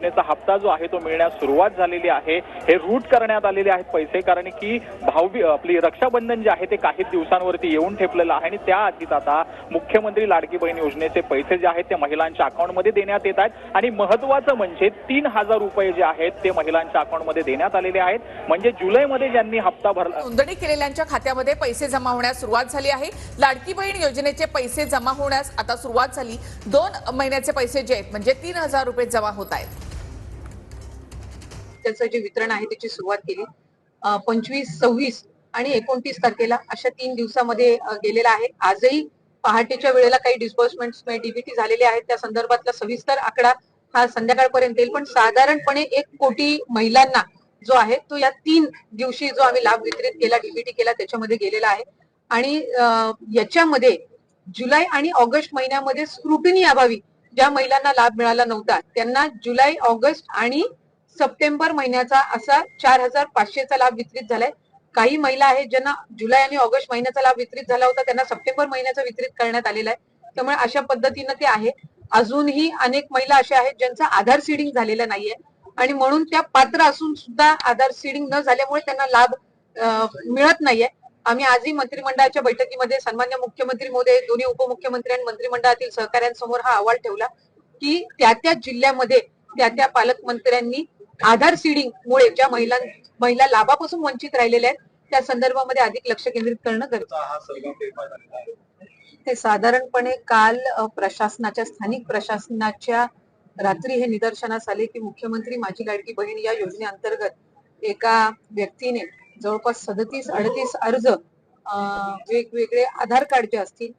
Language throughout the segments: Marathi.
योजनेचा हप्ता जो आहे तो मिळण्यास सुरुवात झालेली आहे। हे रूट करण्यात आलेले आहेत पैसे, कारण की आपली रक्षाबंधन जे आहे ते काही दिवसांवरती येऊन ठेपलेलं आहे आणि त्याआधीच आता मुख्यमंत्री लाडकी बहीण योजनेचे पैसे जे आहेत ते महिलांच्या अकाउंटमध्ये देण्यात येत आहेत आणि महत्त्वाचं म्हणजे 3000 रुपये जे आहेत ते महिलांच्या अकाउंटमध्ये देण्यात आलेले आहेत। म्हणजे जुलैमध्ये ज्यांनी हप्ता भरला, नोंदणी केलेल्यांच्या खात्यामध्ये पैसे जमा होण्यास सुरुवात झाली आहे। लाडकी बहीण योजनेचे पैसे जमा होण्यास आता सुरुवात झाली। 2 महिन्याचे पैसे जे आहेत म्हणजे 3000 रुपये जमा होत आहेत। त्याचं जे वितरण आहे त्याची सुरुवात केली 25, 26 आणि 29 तारखेला अशा 3 दिवसामध्ये गेलेला आहे। आजही पहाटेच्या वेळेला काही डिस्बर्समेंट्स डीबीटी झालेले आहेत, त्या संदर्भातला सविस्तर आकडा हा संध्याकाळपर्यंत येईल, पण साधारणपणे 1 कोटी महिलांना जो आहे तो या 3 दिवशी जो आम्ही लाभ वितरित केला, डीबीटी केला, त्याच्यामध्ये गेलेला आहे। आणि याच्यामध्ये जुलै आणि ऑगस्ट महिन्यामध्ये स्क्रुटिनी अभावी ज्या महिलांना लाभ मिळाला नव्हता त्यांना जुलै, ऑगस्ट आणि सप्टेंबर महिन्याचा असा 4500चा लाभ वितरित झालाय। काही महिला आहेत ज्यांना जुलै आणि ऑगस्ट महिन्याचा लाभ वितरित झाला होता त्यांना सप्टेंबर महिन्याचा वितरित करण्यात आलेला आहे। त्यामुळे अशा पद्धतीनं ते आहे। अजूनही अनेक महिला अशा आहेत ज्यांचा आधार सीडिंग झालेला नाहीये आणि म्हणून त्या पात्र असून सुद्धा आधार सीडिंग न झाल्यामुळे त्यांना लाभ मिळत नाहीये। आम्ही आजही मंत्रिमंडळाच्या बैठकीमध्ये सन्मान्य मुख्यमंत्री महोदय, दोन्ही उपमुख्यमंत्री आणि मंत्रिमंडळातील सहकाऱ्यांसमोर हा अहवाल ठेवला की त्या जिल्ह्यामध्ये त्या पालकमंत्र्यांनी आधार सीडिंग मुळे ज्या महिला लाभापासून वंचित राहिलेल्या आहेत त्या संदर्भामध्ये अधिक लक्ष केंद्रित करणं गरजेचं आहे। हे साधारणपणे काल प्रशासनाच्या, स्थानिक प्रशासनाच्या रात्री हे निदर्शनास आले की मुख्यमंत्री माझी लाडकी बहीण या योजनेअंतर्गत एका व्यक्तीने जवळपास 37-38 अर्ज वेगवेगळे आधार कार्ड जे असतील,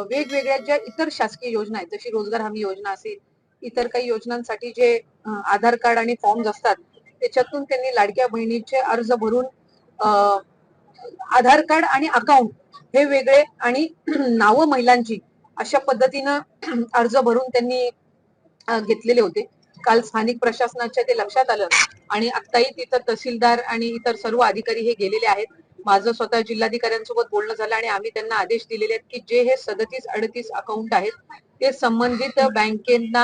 वेगवेगळ्या ज्या इतर शासकीय योजना आहेत जशी रोजगार हमी योजना असेल, इतर काही योजनांसाठी जे आधार कार्ड आणि फॉर्म्स असतात त्याच्यातून त्यांनी लाडक्या बहिणीचे अर्ज भरून आधार कार्ड आणि अकाउंट हे वेगळे आणि नावं महिलांची अशा पद्धतीनं अर्ज भरून त्यांनी घेतलेले होते। काल स्थानिक प्रशासनाच्या ते लक्षात आलं आणि आत्ताही तिथं तहसीलदार आणि इतर सर्व अधिकारी हे गेलेले आहेत। माझं स्वतः जिल्हाधिकाऱ्यांसोबत बोलणं झालं आणि आम्ही त्यांना आदेश दिलेले आहेत की जे हे 37-38 अकाउंट आहेत ते संबंधित बँकेंना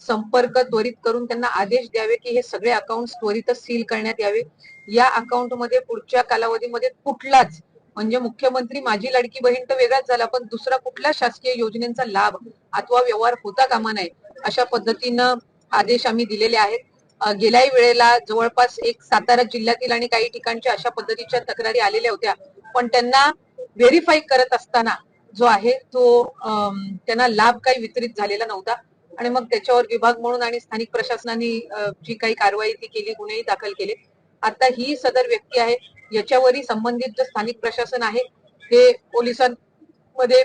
संपर्क त्वरित करून त्यांना आदेश द्यावे की हे सगळे अकाउंट त्वरितच सील करण्यात यावे। या अकाउंटमध्ये पुढच्या कालावधीमध्ये कुठलाच, म्हणजे मुख्यमंत्री माझी लाडकी बहीण तर वेगळाच झाला, पण दुसरा कुठल्या शासकीय योजनेचा लाभ अथवा व्यवहार होता कामा नये अशा पद्धतीनं आदेश आम्ही दिलेले आहेत। गेल्याही वेळेला जवळपास एक सातारा जिल्ह्यातील आणि काही ठिकाणच्या अशा पद्धतीच्या तक्रारी आलेल्या होत्या, पण त्यांना व्हेरीफाय करत असताना जो आहे तो त्यांना लाभ काही वितरित झालेला नव्हता आणि मग त्याच्यावर विभाग म्हणून आणि स्थानिक प्रशासनाने जी काही कारवाई ती केली, गुन्हेही दाखल केले। आता ही सदर व्यक्ती आहे, याच्यावरही संबंधित जे स्थानिक प्रशासन आहे ते पोलिसांमध्ये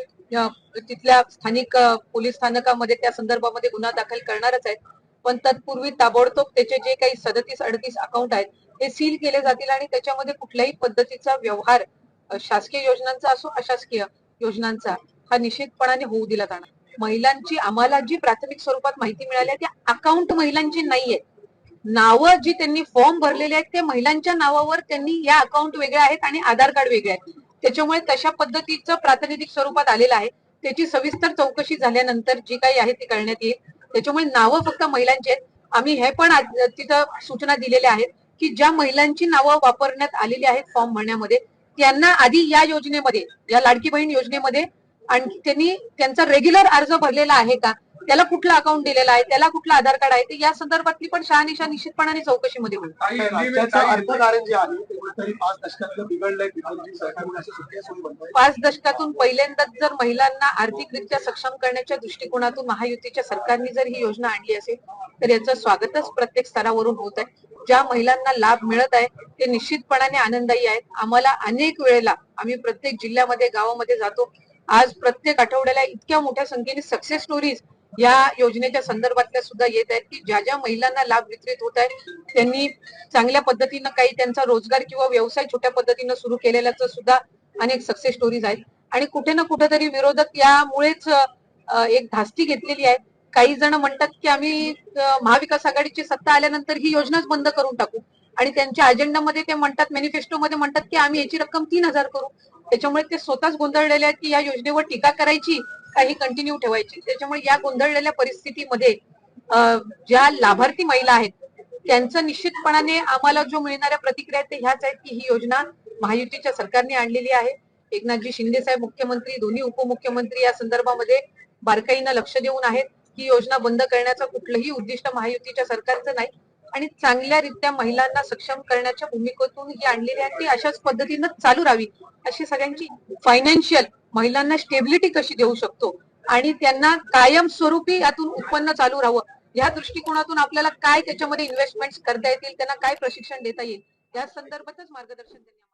तिथल्या स्थानिक पोलीस स्थानकामध्ये त्या संदर्भामध्ये गुन्हा दाखल करणारच आहेत, पण तत्पूर्वी ताबडतोब त्याचे जे काही 37-38 अकाउंट आहेत हे सील केले जातील आणि त्याच्यामध्ये कुठल्याही पद्धतीचा व्यवहार शासकीय योजनांचा असो अशासकीय योजनांचा हा निश्चितपणाने होऊ दिला जाणार। महिलांची आम्हाला जी प्राथमिक स्वरूपात माहिती मिळाली आहे ती अकाउंट महिलांची नाहीये, नावं जी त्यांनी फॉर्म भरलेले आहेत ते महिलांच्या नावावर त्यांनी या अकाउंट वेगळे आहेत आणि आधार कार्ड वेगळे आहेत, त्याच्यामुळे तशा पद्धतीचं प्रातिनिधिक स्वरूपात आलेलं आहे। त्याची सविस्तर चौकशी झाल्यानंतर जी काही आहे ती करण्यात येईल। त्याच्यामुळे नावं फक्त महिलांची आहेत। आम्ही हे पण तिथं सूचना दिलेल्या आहेत की ज्या महिलांची नावं वापरण्यात आलेली आहेत फॉर्म भरण्यामध्ये त्यांना आधी या योजनेमध्ये, या लाडकी बहीण योजनेमध्ये आणि त्यांनी त्यांचा रेग्युलर अर्ज भरलेला आहे का, त्याला कुठला अकाउंट दिलेला आहे, त्याला कुठला आधार कार्ड आहे, ते या संदर्भातली पण शहानिशा निश्चितपणाने चौकशीमध्ये होईल। 5 दशकातून पहिल्यांदाच जर महिलांना आर्थिकरित्या सक्षम करण्याच्या दृष्टिकोनातून महायुतीच्या सरकारने जर ही योजना आणली असेल तर याचं स्वागतच प्रत्येक स्तरावरून होत आहे। ज्या महिलांना लाभ मिळत आहे ते निश्चितपणाने आनंददायी आहेत। आम्हाला अनेक वेळेला आम्ही प्रत्येक जिल्ह्यामध्ये, गावामध्ये जातो, आज प्रत्येक आठवड्याला इतक्या मोठ्या संख्येने सक्सेस स्टोरीज या योजनेच्या संदर्भातल्या सुद्धा येत आहेत की ज्या ज्या महिलांना लाभ वितरित होत आहे त्यांनी चांगल्या पद्धतीनं काही त्यांचा रोजगार किंवा व्यवसाय छोट्या पद्धतीनं सुरू केलेल्याच सुद्धा अनेक सक्सेस स्टोरीज आहेत। आणि कुठे ना कुठेतरी विरोधक यामुळेच एक धास्ती घेतलेली आहे। काही जण म्हणतात की आम्ही महाविकास आघाडीची सत्ता आल्यानंतर ही योजनाच बंद करून टाकू आणि त्यांच्या अजेंडामध्ये ते म्हणतात, मॅनिफेस्टोमध्ये म्हणतात की आम्ही याची रक्कम 3000 करू। त्याच्यामुळे ते स्वतःच गोंधळलेले आहेत की या योजनेवर टीका करायची काही कंटिन्यू ठेवायची। त्याच्यामुळे या गोंधळलेल्या परिस्थितीमध्ये ज्या लाभार्थी महिला आहेत त्यांचं निश्चितपणाने आम्हाला जो मिळणाऱ्या प्रतिक्रिया आहेत ते ह्याच आहेत की ही योजना महायुतीच्या सरकारने आणलेली आहे. एकनाथजी शिंदे साहेब मुख्यमंत्री, दोन्ही उपमुख्यमंत्री या संदर्भामध्ये बारकाईनं लक्ष देऊन आहेत. ही योजना बंद करण्याचं कुठलंही उद्दिष्ट महायुतीच्या सरकारचं नाही आणि चांगल्यारीत्या महिलांना सक्षम करण्याच्या भूमिकेतून ही आणलेली आहे. ती अशाच पद्धतीनं चालू राहावी अशी सगळ्यांची फायनान्शियल महिलांना स्टेबिलिटी कशी देऊ शकतो आणि त्यांना कायमस्वरूपी यातून उत्पन्न चालू राहावं या दृष्टिकोनातून आपल्याला काय त्याच्यामध्ये इन्व्हेस्टमेंट करता येतील, त्यांना काय प्रशिक्षण देता येईल या संदर्भातच मार्गदर्शन त्यांनी